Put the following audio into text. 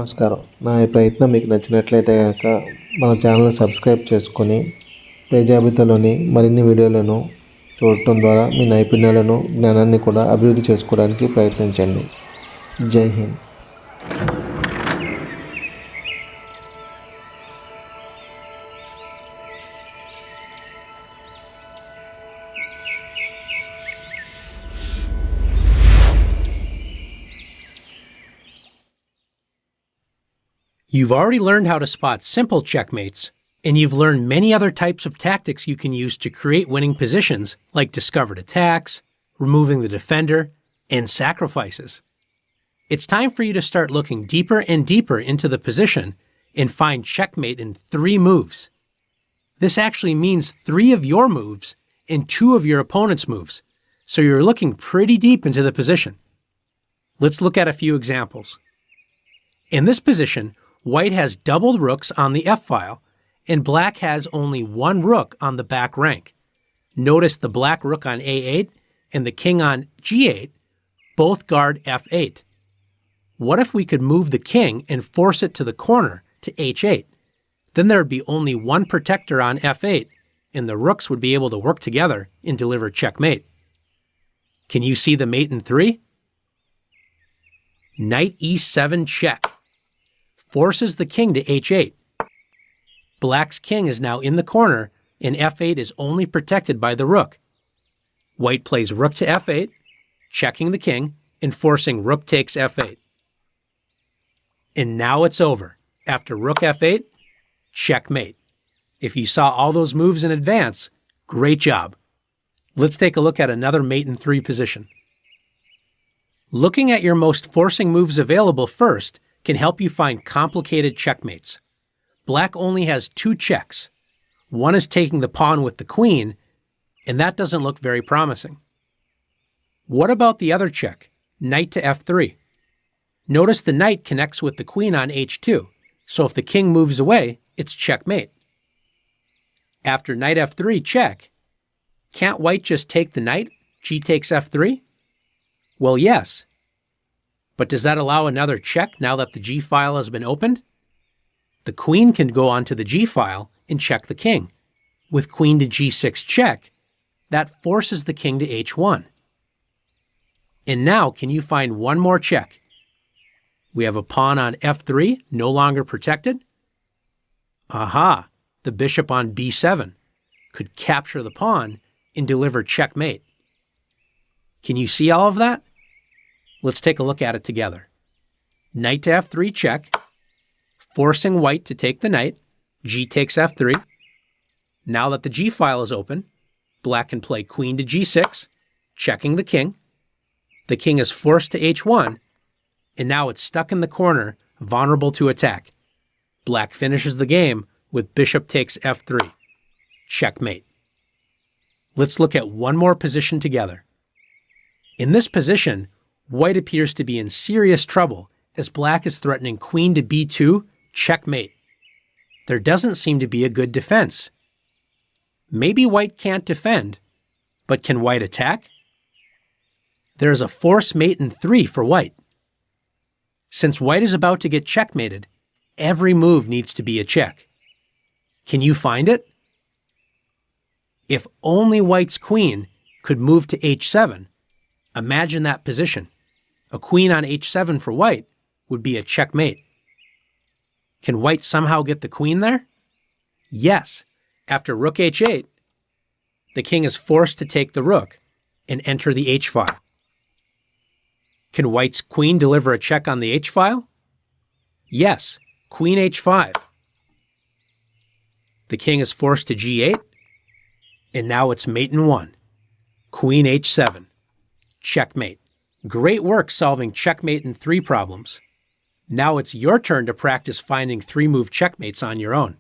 నమస్కారం. నా ఈ ప్రయత్నం మీకు నచ్చినట్లయితే గనక మన ఛానల్ని సబ్స్క్రైబ్ చేసుకొని పై జాబితాలోని మరిన్ని వీడియోలను చూడటం ద్వారా మీ నైపుణ్యాలను, జ్ఞానాన్ని కూడా అభివృద్ధి చేసుకోవడానికి ప్రయత్నించండి. జై Hind. You've already learned how to spot simple checkmates, and you've learned many other types of tactics you can use to create winning positions, like discovered attacks, removing the defender, and sacrifices. It's time for you to start looking deeper and deeper into the position and find checkmate in 3 moves. This actually means 3 of your moves and 2 of your opponent's moves, so you're looking pretty deep into the position. Let's look at a few examples. In this position, White has doubled rooks on the f-file, and Black has only 1 rook on the back rank. Notice the Black rook on a8 and the king on g8 both guard f8. What if we could move the king and force it to the corner to h8? Then there would be only 1 protector on f8, and the rooks would be able to work together and deliver checkmate. Can you see the mate in 3? Knight e7 check. Forces the king to h8. Black's king is now in the corner, and f8 is only protected by the rook. White plays rook to f8, checking the king, and forcing rook takes f8. And now it's over. After rook f8, checkmate. If you saw all those moves in advance, great job. Let's take a look at another mate in 3 position. Looking at your most forcing moves available first can help you find complicated checkmates. Black only has 2 checks. One is taking the pawn with the queen, and that doesn't look very promising. What about the other check, knight to f3? Notice the knight connects with the queen on h2, so if the king moves away, it's checkmate. After knight f3 check, can't White just take the knight, g takes f3? Well, yes. But does that allow another check now that the g-file has been opened? The queen can go onto the g-file and check the king. With queen to g6 check, that forces the king to h1. And now, can you find one more check? We have a pawn on f3, no longer protected. Aha! The bishop on b7 could capture the pawn and deliver checkmate. Can you see all of that? Let's take a look at it together. Knight to f3 check, forcing White to take the knight, g takes f3. Now that the g-file is open, Black can play queen to g6, checking the king. The king is forced to h1, and now it's stuck in the corner, vulnerable to attack. Black finishes the game with bishop takes f3. Checkmate. Let's look at one more position together. In this position, White appears to be in serious trouble as Black is threatening queen to b2, checkmate. There doesn't seem to be a good defense. Maybe White can't defend, but can White attack? There is a force mate in 3 for White. Since White is about to get checkmated, every move needs to be a check. Can you find it? If only White's queen could move to h7, imagine that position. A queen on h7 for White would be a checkmate. Can White somehow get the queen there? Yes. After rook h8, the king is forced to take the rook and enter the h-file. Can White's queen deliver a check on the h-file? Yes. Queen h5. The king is forced to g8, and now it's mate in 1. Queen h7. Checkmate. Great work solving checkmate in 3 problems. Now it's your turn to practice finding 3-move checkmates on your own.